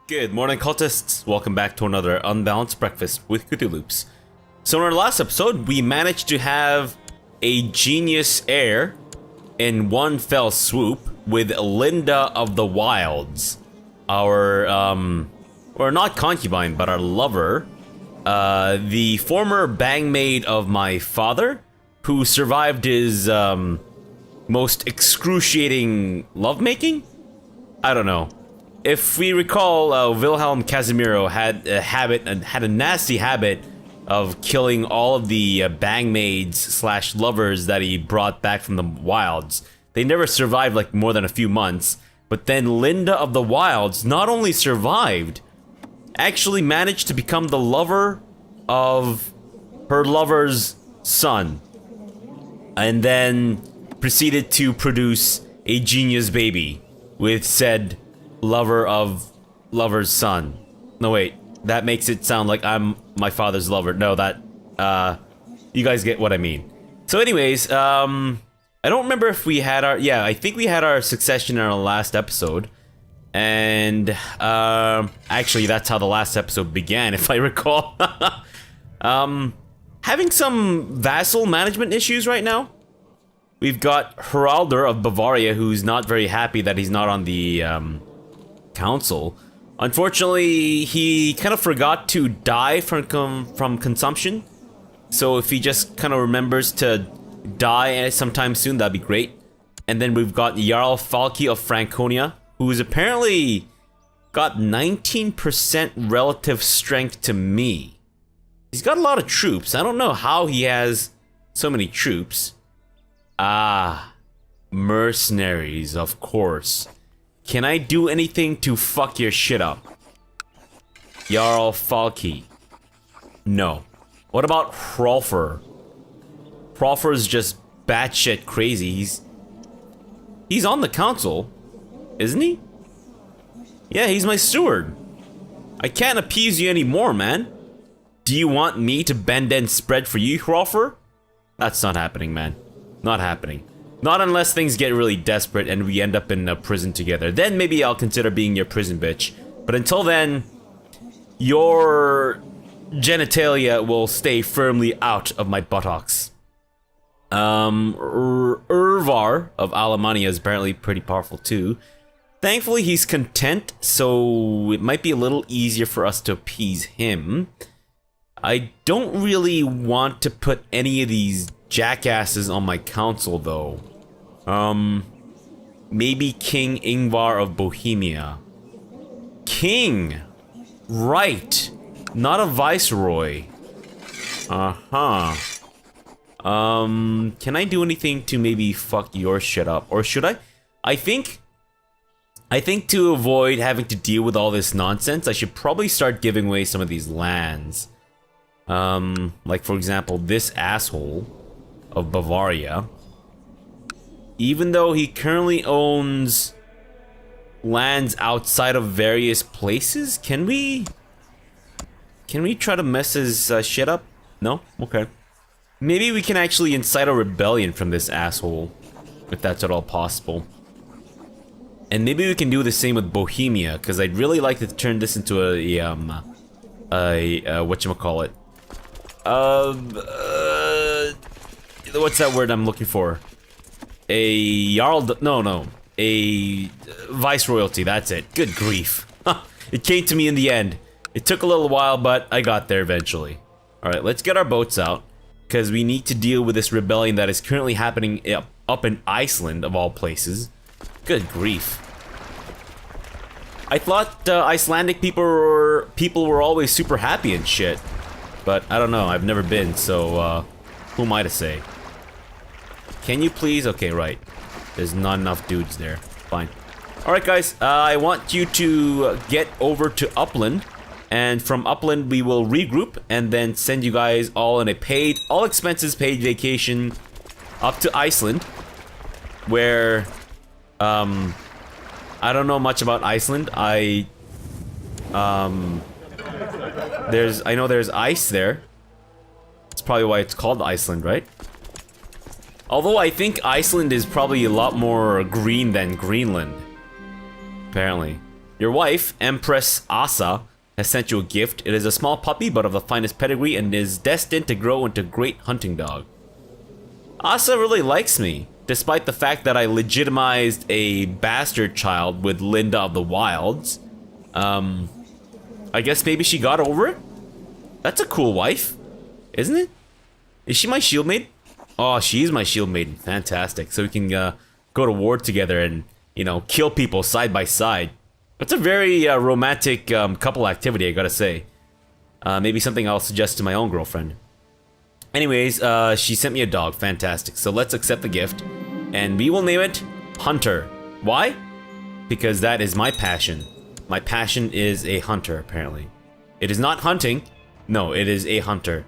Good morning, cultists. Welcome back to another Unbalanced Breakfast with Cthulhu's. So in our last episode, we managed to have a genius heir in one fell swoop with Linda of the Wilds. Our, or not concubine, but our lover. The former bangmaid of my father, who survived his, most excruciating lovemaking? I don't know. If we recall, Wilhelm Casimiro had a nasty habit of killing all of the bangmaids slash lovers that he brought back from the wilds. They never survived like more than a few months, but then Linda of the Wilds not only survived, actually managed to become the lover of her lover's son, and then proceeded to produce a genius baby with said lover's son. No, wait, that makes it sound like I'm my father's lover. No, that, you guys get what I mean. So anyways, I don't remember if we had our, yeah, I think we had our succession in our last episode. And, actually, that's how the last episode began, if I recall. Having some vassal management issues right now. We've got Haraldur of Bavaria, who's not very happy that he's not on the, council. Unfortunately, he kind of forgot to die from consumption. So if he just kind of remembers to die sometime soon, that'd be great. And then we've got Jarl Falki of Franconia, who's apparently got 19% relative strength to me. He's got a lot of troops. I don't know how he has so many troops. Ah, mercenaries, of course. Can I do anything to fuck your shit up? Jarl Falki. No. What about Hrolfr? Hrolfr's just batshit crazy. He's on the council, isn't he? Yeah, he's my steward. I can't appease you anymore, man. Do you want me to bend and spread for you, Hrolfr? That's not happening, man. Not happening. Not unless things get really desperate and we end up in a prison together. Then maybe I'll consider being your prison bitch. But until then, your genitalia will stay firmly out of my buttocks. Urvar of Alemania is apparently pretty powerful too. Thankfully, he's content, so it might be a little easier for us to appease him. I don't really want to put any of these jackasses on my council, though. Maybe King Ingvar of Bohemia. King! Right! Not a viceroy. Uh-huh. Can I do anything to maybe fuck your shit up? Or should I? I think to avoid having to deal with all this nonsense, I should probably start giving away some of these lands. Like for example, this asshole of Bavaria. Even though he currently owns lands outside of various places, can we try to mess his shit up? No? Okay. Maybe we can actually incite a rebellion from this asshole, if that's at all possible. And maybe we can do the same with Bohemia, because I'd really like to turn this into a whatchamacallit? What's that word I'm looking for? A viceroyalty, that's it. Good grief. It came to me in the end. It took a little while, but I got there eventually. Alright, let's get our boats out, because we need to deal with this rebellion that is currently happening up in Iceland, of all places. Good grief. I thought Icelandic people were always super happy and shit. But I don't know, I've never been, so who am I to say? Can you please? Okay, right. There's not enough dudes there. Fine. Alright guys, I want you to get over to Upland. And from Upland we will regroup and then send you guys all in a paid, all expenses paid vacation up to Iceland. Where, I don't know much about Iceland. I know there's ice there. That's probably why it's called Iceland, right? Although I think Iceland is probably a lot more green than Greenland. Apparently. Your wife, Empress Asa, has sent you a gift. It is a small puppy, but of the finest pedigree, and is destined to grow into a great hunting dog. Asa really likes me, despite the fact that I legitimized a bastard child with Linda of the Wilds. I guess maybe she got over it? That's a cool wife, isn't it? Is she my shield maiden? Oh, she's my shield maiden. Fantastic. So we can go to war together and, you know, kill people side by side. That's a very romantic couple activity, I gotta say. Maybe something I'll suggest to my own girlfriend. Anyways, she sent me a dog. Fantastic. So let's accept the gift. And we will name it Hunter. Why? Because that is my passion. My passion is a hunter, apparently. It is not hunting. No, it is a hunter.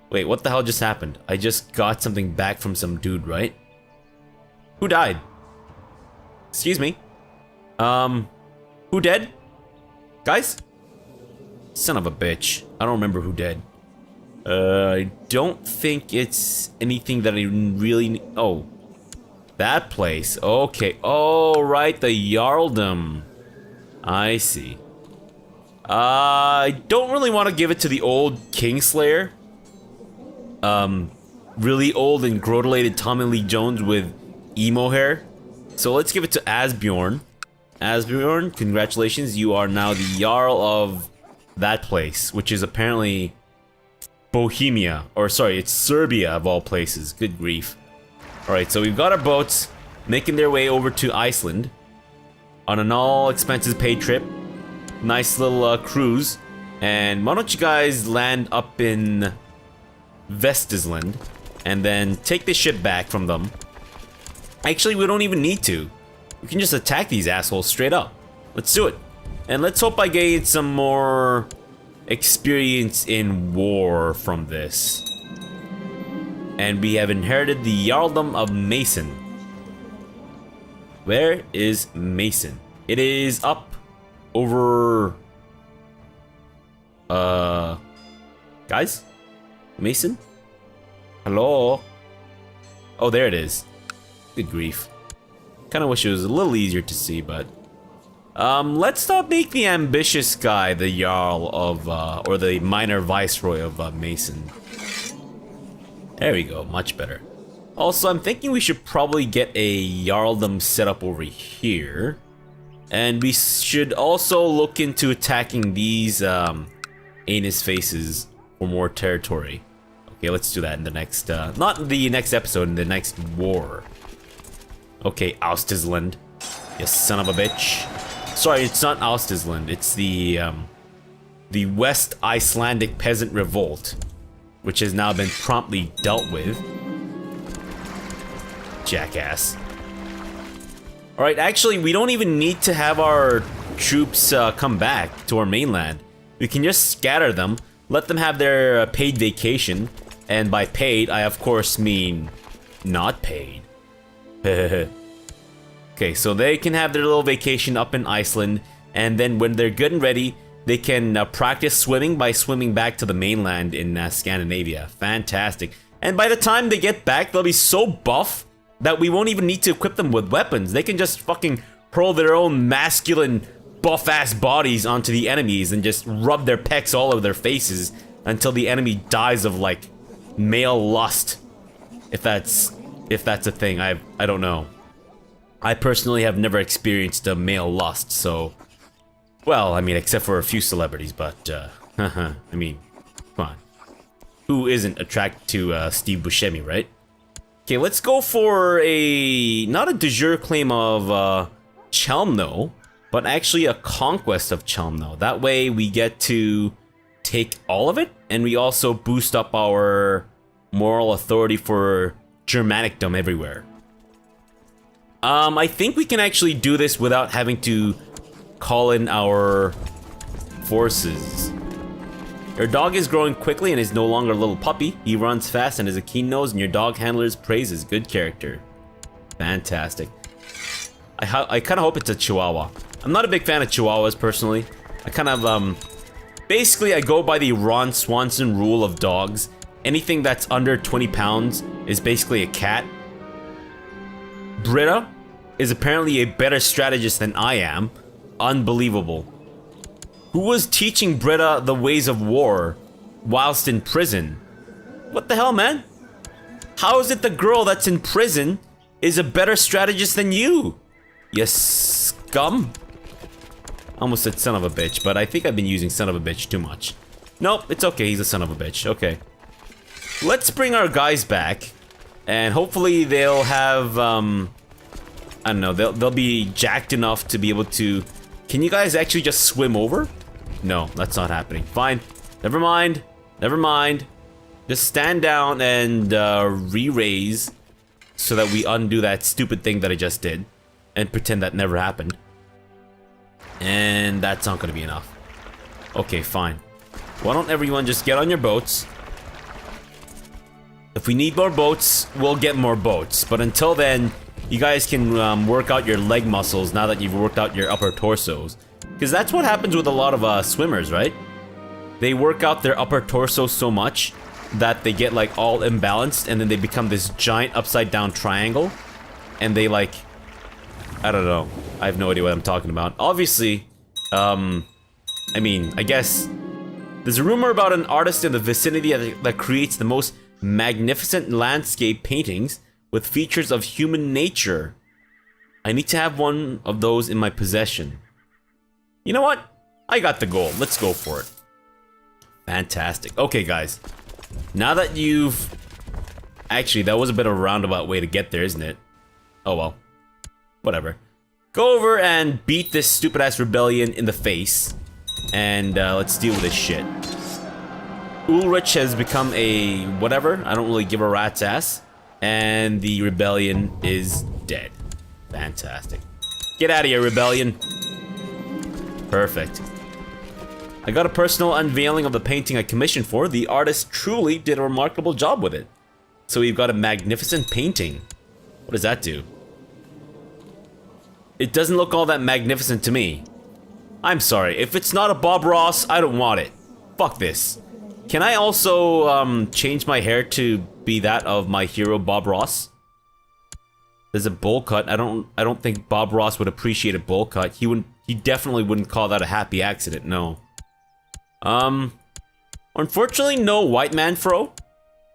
Wait, what the hell just happened? I just got something back from some dude, right? Who died? Excuse me. Who dead? Guys? Son of a bitch. I don't remember who dead. I don't think it's anything that I really need. Oh. That place. Okay. Oh, right. The Jarldom. I see. I don't really want to give it to the old Kingslayer. Really old and grodulated Tommy Lee Jones with emo hair. So let's give it to Asbjorn. Asbjorn, congratulations. You are now the Jarl of that place, which is apparently Bohemia. Or sorry, it's Serbia of all places. Good grief. Alright, so we've got our boats making their way over to Iceland on an all expenses paid trip. Nice little cruise. And why don't you guys land up in Vestisland and then take the ship back from them. Actually, we don't even need to. We can just attack these assholes straight up. Let's do it. And let's hope I gain some more experience in war from this. And we have inherited the Jarldom of Mason. Where is Mason? It is up over... Guys? Mason? Hello? Oh, there it is. Good grief. Kinda wish it was a little easier to see, but... let's not make the ambitious guy the Jarl of, or the minor viceroy of, Mason. There we go, much better. Also, I'm thinking we should probably get a Jarldom set up over here. And we should also look into attacking these, anus faces for more territory. Okay, let's do that in the next, not the next episode, in the next war. Okay, Austisland. You son of a bitch. Sorry, it's not Austisland, it's the West Icelandic Peasant Revolt, which has now been promptly dealt with. Jackass. Alright, actually, we don't even need to have our troops come back to our mainland. We can just scatter them, let them have their paid vacation, and by paid, I of course mean not paid. Okay, so they can have their little vacation up in Iceland, and then when they're good and ready, they can practice swimming by swimming back to the mainland in Scandinavia. Fantastic. And by the time they get back, they'll be so buff that we won't even need to equip them with weapons. They can just fucking hurl their own masculine, buff-ass bodies onto the enemies and just rub their pecs all over their faces until the enemy dies of, like, male lust. If that's a thing, I don't know. I personally have never experienced a male lust, so... Well, I mean, except for a few celebrities, but, I mean, come on. Who isn't attracted to, Steve Buscemi, right? Okay, let's go for a... not a de jure claim of, Chelmno, but actually a conquest of Chelmno. That way we get to take all of it, and we also boost up our moral authority for Germanicdom everywhere. I think we can actually do this without having to call in our forces. Your dog is growing quickly and is no longer a little puppy. He runs fast and has a keen nose, and your dog handler's praise his good character. Fantastic. I kind of hope it's a Chihuahua. I'm not a big fan of Chihuahuas, personally. I kind of, basically, I go by the Ron Swanson rule of dogs. Anything that's under 20 pounds is basically a cat. Britta is apparently a better strategist than I am. Unbelievable. Who was teaching Britta the ways of war whilst in prison? What the hell, man? How is it the girl that's in prison is a better strategist than you? You scum. Almost said son of a bitch, but I think I've been using son of a bitch too much. Nope, it's okay, he's a son of a bitch. Okay. Let's bring our guys back. And hopefully they'll have, I don't know, they'll be jacked enough to be able to... Can you guys actually just swim over? No, that's not happening. Fine. Never mind. Never mind. Just stand down and re-raise so that we undo that stupid thing that I just did and pretend that never happened. And that's not gonna be enough. Okay, fine. Why don't everyone just get on your boats? If we need more boats, we'll get more boats. But until then, you guys can work out your leg muscles now that you've worked out your upper torsos. Because that's what happens with a lot of swimmers, right? They work out their upper torso so much that they get like all imbalanced and then they become this giant upside down triangle. And they like... I don't know. I have no idea what I'm talking about. Obviously, I mean, I guess... There's a rumor about an artist in the vicinity that creates the most magnificent landscape paintings with features of human nature. I need to have one of those in my possession. You know what? I got the goal. Let's go for it. Fantastic. Okay, guys. Now that you've... Actually, that was a bit of a roundabout way to get there, isn't it? Oh well. Whatever. Go over and beat this stupid-ass rebellion in the face. And let's deal with this shit. Ulrich has become a whatever. I don't really give a rat's ass. And the rebellion is dead. Fantastic. Get out of here, rebellion. Perfect. I got a personal unveiling of the painting I commissioned for. The artist truly did a remarkable job with it. So we've got a magnificent painting. What does that do? It doesn't look all that magnificent to me. I'm sorry, if it's not a Bob Ross, I don't want it. Fuck this. Can I also change my hair to be that of my hero Bob Ross? There's a bowl cut. I don't think Bob Ross would appreciate a bowl cut. He definitely wouldn't call that a happy accident, no. Unfortunately no white man fro.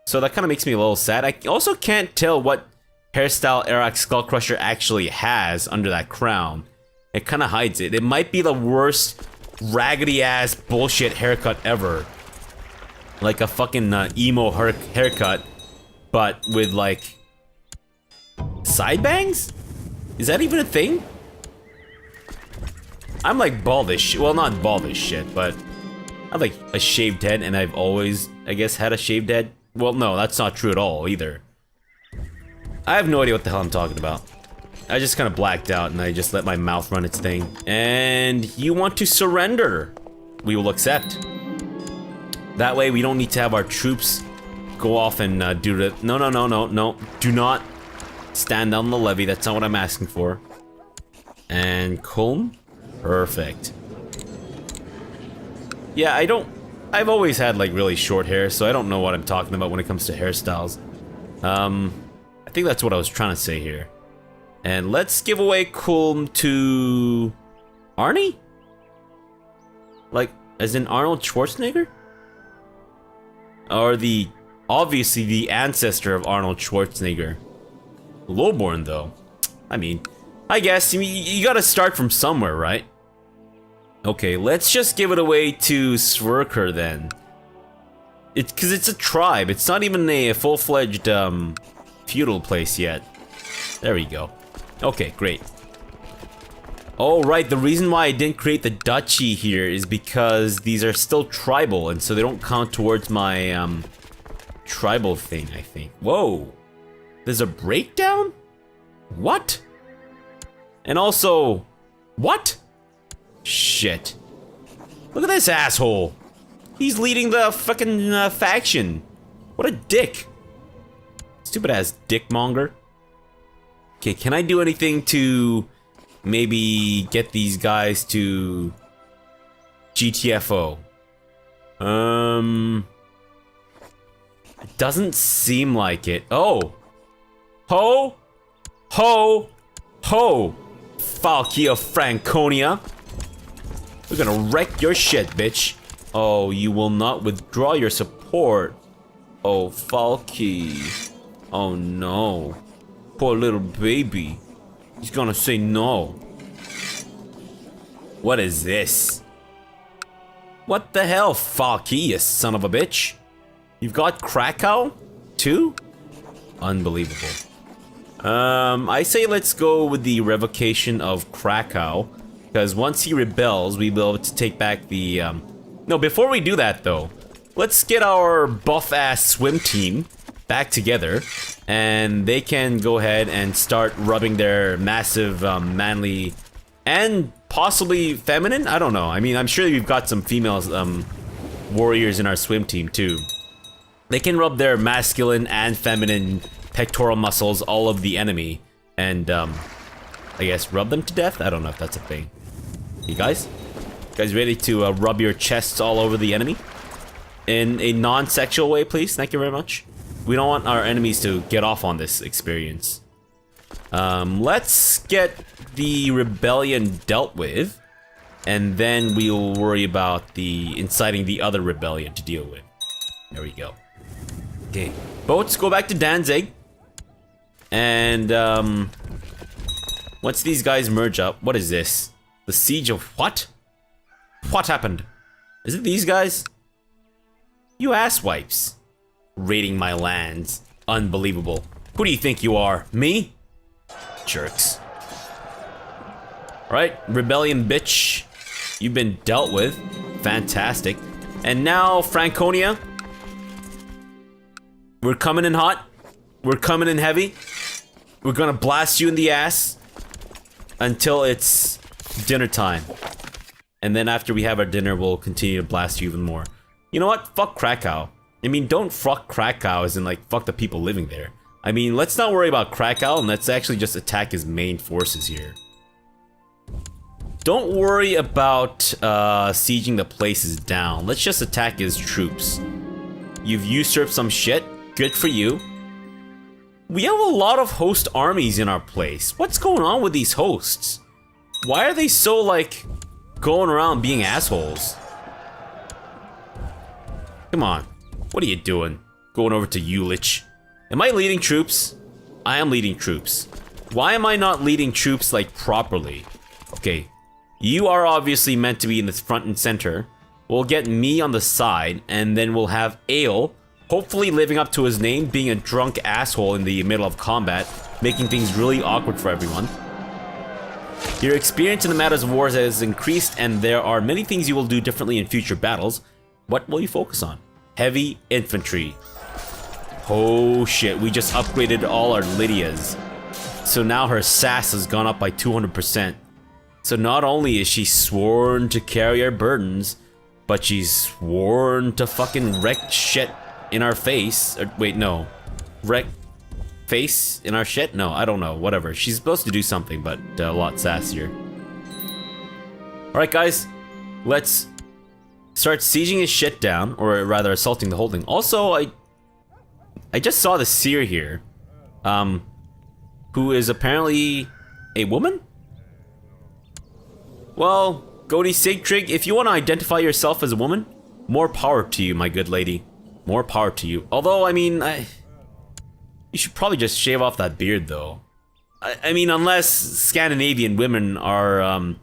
So that kind of makes me a little sad. I also can't tell what hairstyle Arak Skullcrusher actually has under that crown. It kind of hides it. It might be the worst raggedy ass bullshit haircut ever. Like a fucking emo haircut, but with like side bangs? Is that even a thing? I'm like bald as shit. Well, not bald as shit, but I have like a shaved head and I've always, I guess, had a shaved head. Well, no, that's not true at all either. I have no idea what the hell I'm talking about. I just kind of blacked out and I just let my mouth run its thing. And you want to surrender. We will accept. That way we don't need to have our troops go off and do the... No. Do not stand on the levee. That's not what I'm asking for. And comb. Perfect. Yeah, I've always had like really short hair, so I don't know what I'm talking about when it comes to hairstyles. I think that's what I was trying to say here. And let's give away Kulm to... Arnie? Like, as in Arnold Schwarzenegger? Or the... Obviously the ancestor of Arnold Schwarzenegger. Lowborn, though. I mean, I guess you gotta start from somewhere, right? Okay, let's just give it away to Sverker then. Cause it's a tribe. It's not even a full-fledged feudal place yet. There we go. Okay, great. Oh, right, the reason why I didn't create the duchy here is because these are still tribal, and so they don't count towards my, tribal thing, I think. Whoa! There's a breakdown? What? And also... What? Shit. Look at this asshole! He's leading the fucking, faction. What a dick. Stupid-ass dickmonger. Okay, can I do anything to maybe get these guys to GTFO? It doesn't seem like it. Oh! Ho! Ho! Ho! Falkia Franconia! We're gonna wreck your shit, bitch. Oh, you will not withdraw your support. Oh, Falky. Oh no. Poor little baby. He's gonna say no. What is this? What the hell, Falky, you son of a bitch? You've got Krakow? Too? Unbelievable. I say let's go with the revocation of Krakow. Because once he rebels, we'll be able to take back the, No, before we do that, though, let's get our buff-ass swim team back together. And they can go ahead and start rubbing their massive, manly, and possibly feminine? I don't know. I mean, I'm sure we've got some female, warriors in our swim team, too. They can rub their masculine and feminine pectoral muscles all of the enemy. And, I guess rub them to death? I don't know if that's a thing. You guys? You guys ready to rub your chests all over the enemy? In a non-sexual way, please? Thank you very much. We don't want our enemies to get off on this experience. Let's get the rebellion dealt with. And then we'll worry about the inciting the other rebellion to deal with. There we go. Okay. Boats, go back to Danzig. And, once these guys merge up, what is this? The siege of what? What happened? Is it these guys? You asswipes. Raiding my lands. Unbelievable. Who do you think you are? Me? Jerks. Alright, rebellion bitch. You've been dealt with. Fantastic. And now, Franconia. We're coming in hot. We're coming in heavy. We're gonna blast you in the ass until it's dinner time. And then after we have our dinner, we'll continue to blast you even more. You know what? Fuck Krakow. I mean, don't fuck Krakow as in like, fuck the people living there. I mean, let's not worry about Krakow and let's actually just attack his main forces here. Don't worry about sieging the places down. Let's just attack his troops. You've usurped some shit. Good for you. We have a lot of host armies in our place. What's going on with these hosts? Why are they so, like, going around being assholes? Come on. What are you doing? Going over to Ulich. Am I leading troops? I am leading troops. Why am I not leading troops, like, properly? Okay. You are obviously meant to be in the front and center. We'll get me on the side, and then we'll have Ale, hopefully living up to his name, being a drunk asshole in the middle of combat, making things really awkward for everyone. Your experience in the matters of wars has increased, and there are many things you will do differently in future battles. What will you focus on? Heavy infantry. Oh shit, we just upgraded all our Lydias. So now her sass has gone up by 200%. So not only is she sworn to carry our burdens, but she's sworn to fucking wreck shit in our face. Or, wait, no. Wreck face in our shit? No, I don't know. Whatever. She's supposed to do something, but a lot sassier. Alright, guys. Let's start sieging his shit down, or rather assaulting the holding. Also, I just saw the seer here, who is apparently a woman? Well, Godi Sigtrig, if you want to identify yourself as a woman, more power to you, my good lady. More power to you. Although, I mean, you should probably just shave off that beard, though. I mean, unless Scandinavian women are,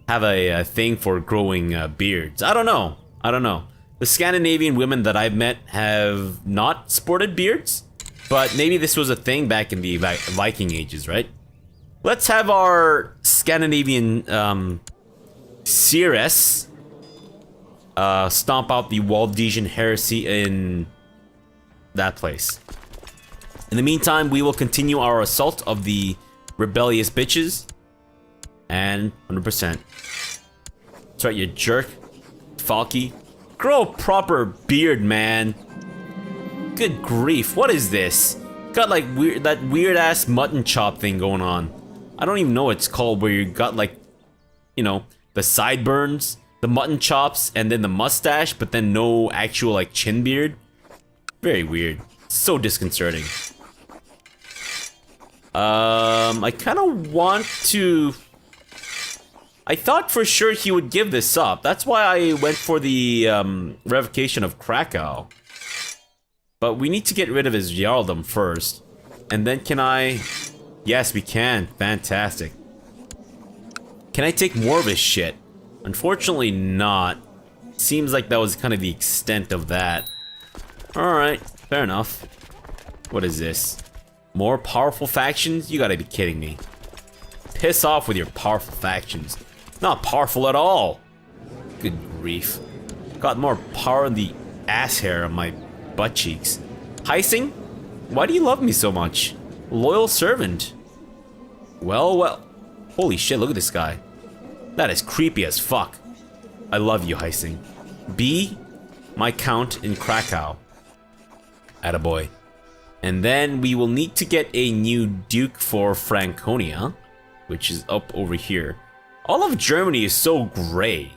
have a thing for growing beards. I don't know. I don't know. The Scandinavian women that I've met have not sported beards, but maybe this was a thing back in the Viking ages, right? Let's have our Scandinavian, Ceres stomp out the Waldesian heresy in that place. In the meantime, we will continue our assault of the rebellious bitches. And 100%. That's right, you jerk. Falky. Grow a proper beard, man. Good grief, what is this? Got like that weird ass mutton chop thing going on. I don't even know what it's called, where you got like, you know, the sideburns, the mutton chops, and then the mustache, but then no actual like chin beard. Very weird. So disconcerting. I kind of want to... I thought for sure he would give this up. That's why I went for the revocation of Krakow. But we need to get rid of his Jarldom first. And then can I... Yes, we can. Fantastic. Can I take more of his shit? Unfortunately not. Seems like that was kind of the extent of that. Alright, fair enough. What is this? More powerful factions? You gotta be kidding me. Piss off with your powerful factions. Not powerful at all. Good grief. Got more power in the ass hair on my butt cheeks. Heising? Why do you love me so much? Loyal servant. Well, well. Holy shit, look at this guy. That is creepy as fuck. I love you, Heising. Be my count in Krakow. Attaboy. And then we will need to get a new duke for Franconia, which is up over here. All of Germany is so gray.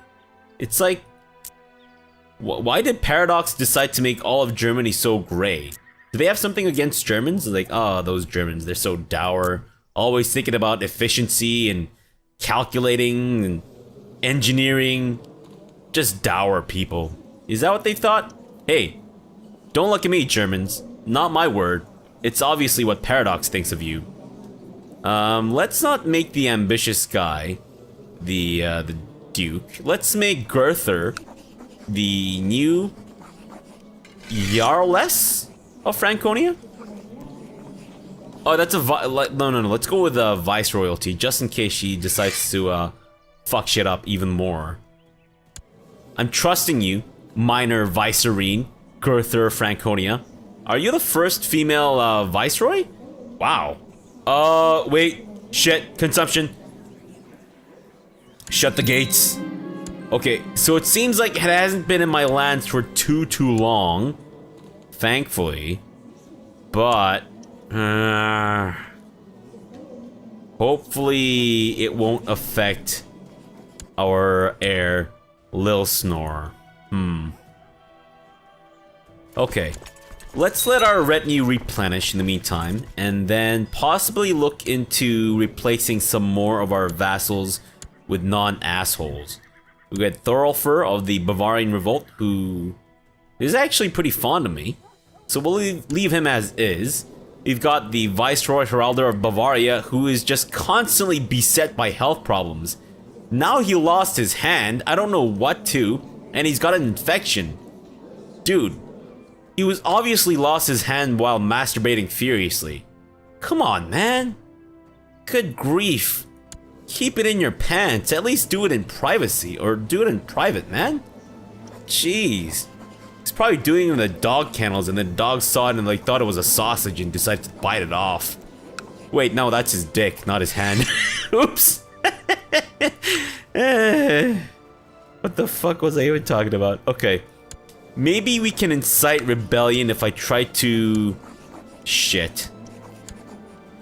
It's like... Why did Paradox decide to make all of Germany so gray? Do they have something against Germans? Like, oh, those Germans, they're so dour. Always thinking about efficiency and calculating and engineering. Just dour people. Is that what they thought? Hey, don't look at me, Germans. Not my word. It's obviously what Paradox thinks of you. Let's not make the ambitious guy the Duke. Let's make Gerther the new Jarless of Franconia? Oh, that's a no. Let's go with Viceroyalty, just in case she decides to fuck shit up even more. I'm trusting you, minor Vicerine, Gerther of Franconia. Are you the first female Viceroy? Wow. Wait. Shit. Consumption. Shut the gates. Okay, so it seems like it hasn't been in my lands for too long. Thankfully. But... hopefully it won't affect our heir, Lil Snore. Okay. Let's let our retinue replenish in the meantime, and then possibly look into replacing some more of our vassals with non-assholes. We got Thorolfur of the Bavarian Revolt, who is actually pretty fond of me. So we'll leave him as is. We've got the Viceroy Heralder of Bavaria, who is just constantly beset by health problems. Now he lost his hand, I don't know what to, and he's got an infection. Dude, he was obviously lost his hand while masturbating furiously. Come on, man. Good grief. Keep it in your pants. At least do it in privacy, or do it in private, man. Jeez. He's probably doing it in the dog kennels, and the dog saw it and like thought it was a sausage and decided to bite it off. Wait, no, that's his dick, not his hand. Oops. What the fuck was I even talking about? Okay. Maybe we can incite rebellion if I try to... Shit.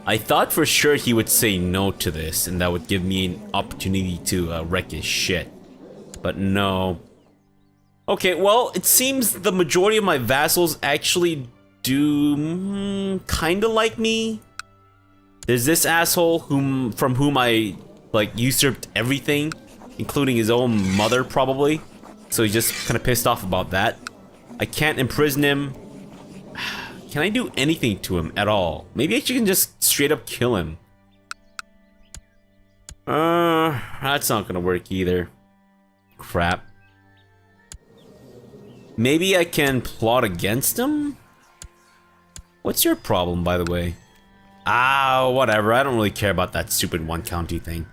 I thought for sure he would say no to this, and that would give me an opportunity to wreck his shit. But no. Okay, well, it seems the majority of my vassals actually do kinda like me. There's this asshole from whom I, like, usurped everything, including his own mother, probably. So he's just kinda pissed off about that. I can't imprison him. Can I do anything to him at all? Maybe I can just straight up kill him. That's not gonna work either. Crap. Maybe I can plot against him? What's your problem, by the way? Ah, whatever. I don't really care about that stupid one county thing.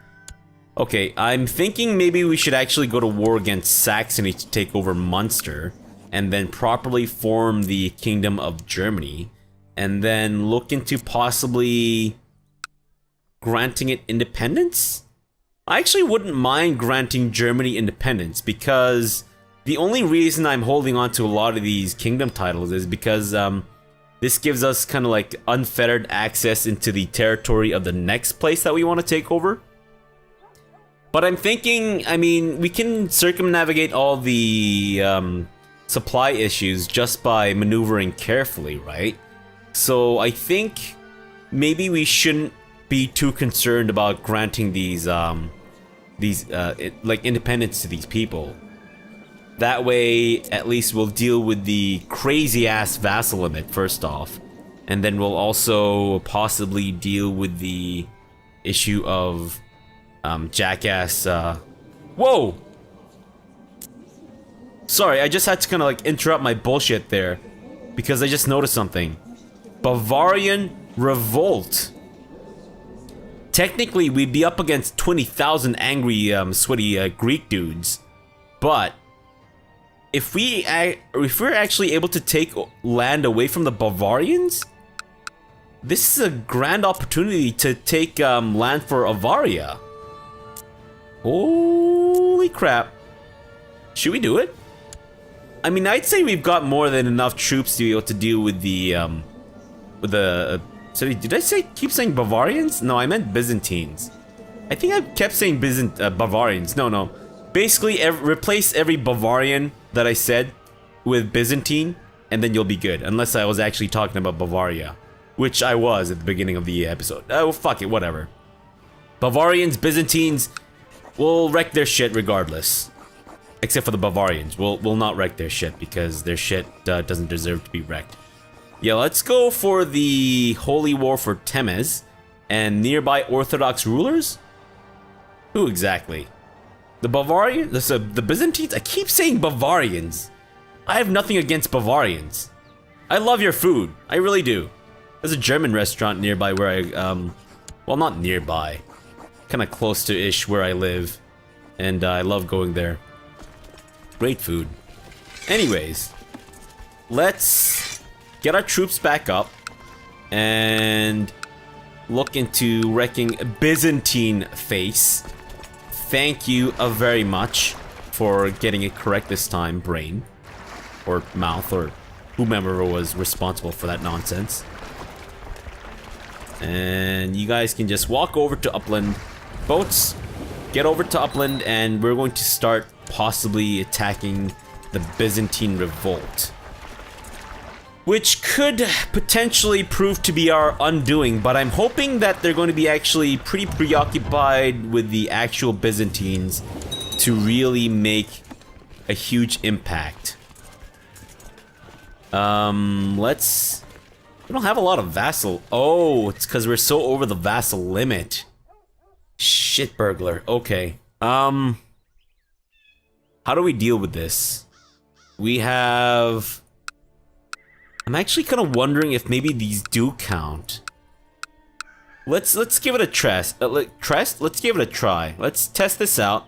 Okay, I'm thinking maybe we should actually go to war against Saxony to take over Munster, and then properly form the Kingdom of Germany, and then look into possibly granting it independence? I actually wouldn't mind granting Germany independence, because the only reason I'm holding on to a lot of these kingdom titles is because this gives us kind of like unfettered access into the territory of the next place that we want to take over. But I'm thinking, I mean, we can circumnavigate all the supply issues just by maneuvering carefully, right? So I think maybe we shouldn't be too concerned about granting these these like independence to these people. That way, at least we'll deal with the crazy ass vassal limit first off, and then we'll also possibly deal with the issue of jackass. Whoa! Sorry, I just had to kind of like interrupt my bullshit there because I just noticed something. Bavarian revolt. Technically, we'd be up against 20,000 angry, sweaty Greek dudes, but if we're actually able to take land away from the Bavarians, this is a grand opportunity to take land for Avaria. Holy crap! Should we do it? I mean, I'd say we've got more than enough troops to be able to deal with the sorry, did I keep saying Bavarians? No, I meant Byzantines. I think I kept saying Bavarians. No. Basically, replace every Bavarian that I said with Byzantine, and then you'll be good. Unless I was actually talking about Bavaria, which I was at the beginning of the episode. Oh, fuck it, whatever. Bavarians, Byzantines, will wreck their shit regardless. Except for the Bavarians. We'll not wreck their shit because their shit doesn't deserve to be wrecked. Yeah, let's go for the Holy War for Temes and nearby Orthodox rulers? Who exactly? The Bavarians? The Byzantines? I keep saying Bavarians. I have nothing against Bavarians. I love your food. I really do. There's a German restaurant nearby where I, well, not nearby. Kind of close to ish where I live. And I love going there. Great food. Anyways, let's get our troops back up and look into wrecking Byzantine face. Thank you very much for getting it correct this time, brain. Or mouth, or whomever was responsible for that nonsense. And you guys can just walk over to Upland. Boats, get over to Upland, and we're going to start possibly attacking the Byzantine revolt. Which could potentially prove to be our undoing, but I'm hoping that they're going to be actually pretty preoccupied with the actual Byzantines to really make a huge impact. We don't have a lot of vassal. Oh, it's because we're so over the vassal limit. Shit, burglar. Okay. How do we deal with this? We have... I'm actually kind of wondering if maybe these do count. Let's give it a test. Let's give it a try. Let's test this out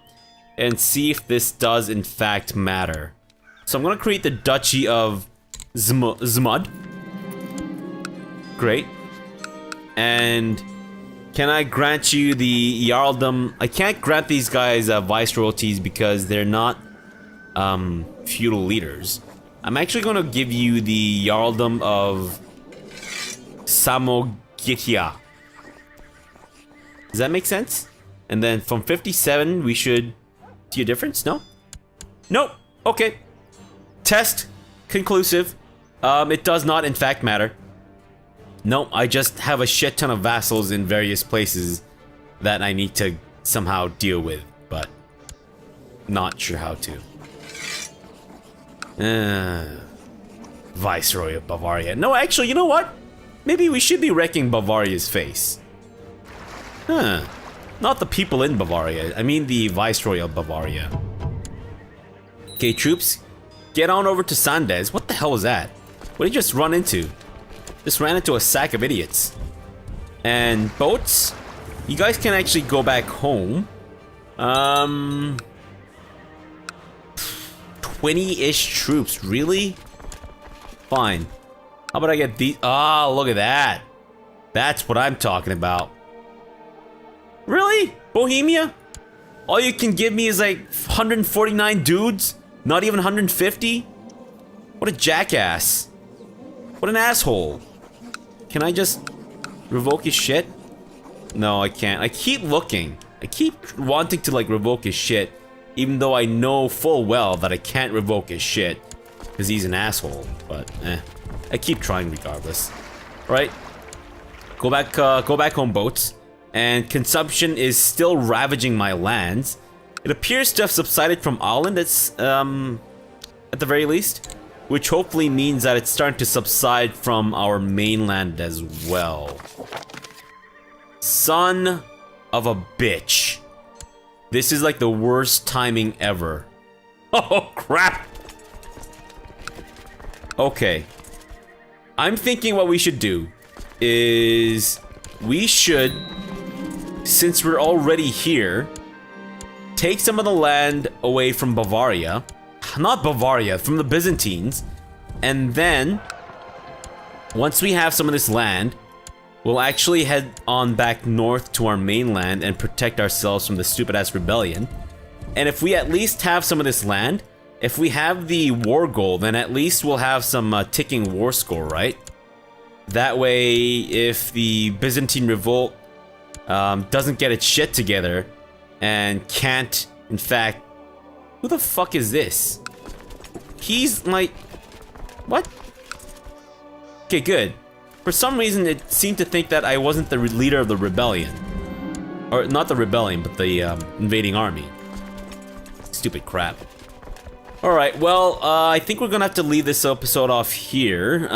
and see if this does in fact matter. So I'm gonna create the Duchy of Zmud. Great. And can I grant you the Jarldom? I can't grant these guys viceroyalties because they're not feudal leaders. I'm actually going to give you the Jarldom of Samogitia. Does that make sense? And then from 57, we should see a difference? No? Nope. Okay. Test conclusive. It does not, in fact, matter. Nope, I just have a shit ton of vassals in various places that I need to somehow deal with, but not sure how to. Viceroy of Bavaria. No, actually, you know what? Maybe we should be wrecking Bavaria's face. Huh. Not the people in Bavaria. I mean the Viceroy of Bavaria. Okay, troops. Get on over to Sandes. What the hell was that? What did you just run into? Just ran into a sack of idiots. And boats? You guys can actually go back home. 20-ish troops, really? Fine. How about I get these? Oh, look at that. That's what I'm talking about. Really? Bohemia? All you can give me is like 149 dudes? Not even 150? What a jackass. What an asshole. Can I just revoke his shit? No, I can't. I keep looking. I keep wanting to like revoke his shit, even though I know full well that I can't revoke his shit because he's an asshole. But I keep trying regardless. All right, go back home, boats. And consumption is still ravaging my lands. It appears to have subsided from Åland, at the very least, which hopefully means that it's starting to subside from our mainland as well. Son of a bitch. This is like the worst timing ever. Oh, crap! Okay. I'm thinking what we should do is we should, since we're already here, take some of the land away from Bavaria. Not Bavaria, from the Byzantines. And then, once we have some of this land, we'll actually head on back north to our mainland and protect ourselves from the stupid-ass rebellion. And if we at least have some of this land, if we have the war goal, then at least we'll have some ticking war score, right? That way, if the Byzantine revolt doesn't get its shit together and can't, in fact... Who the fuck is this? He's like... What? Okay, good. For some reason, it seemed to think that I wasn't the leader of the rebellion. Or, not the rebellion, but the invading army. Stupid crap. Alright, well, I think we're gonna have to leave this episode off here.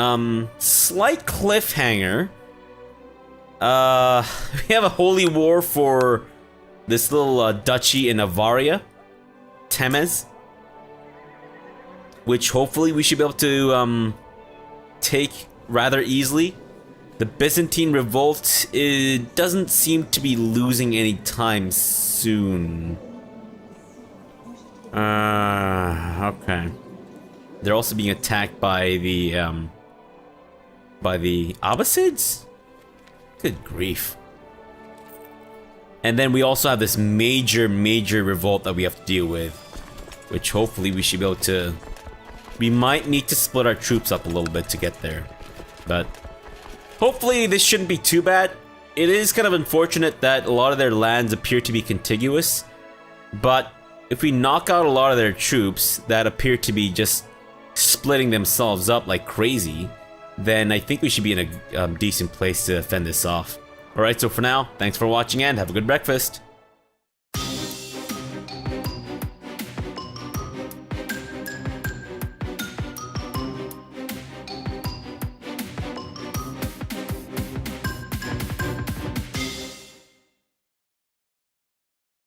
Slight cliffhanger. We have a holy war for this little duchy in Avaria. Temes. Which hopefully we should be able to, take rather easily. The Byzantine revolt, it doesn't seem to be losing any time soon. Okay. They're also being attacked by the Abbasids? Good grief. And then we also have this major revolt that we have to deal with, which hopefully we should be able to... We might need to split our troops up a little bit to get there, but hopefully this shouldn't be too bad. It is kind of unfortunate that a lot of their lands appear to be contiguous, but if we knock out a lot of their troops that appear to be just splitting themselves up like crazy, then I think we should be in a decent place to fend this off. Alright, so for now, thanks for watching and have a good breakfast.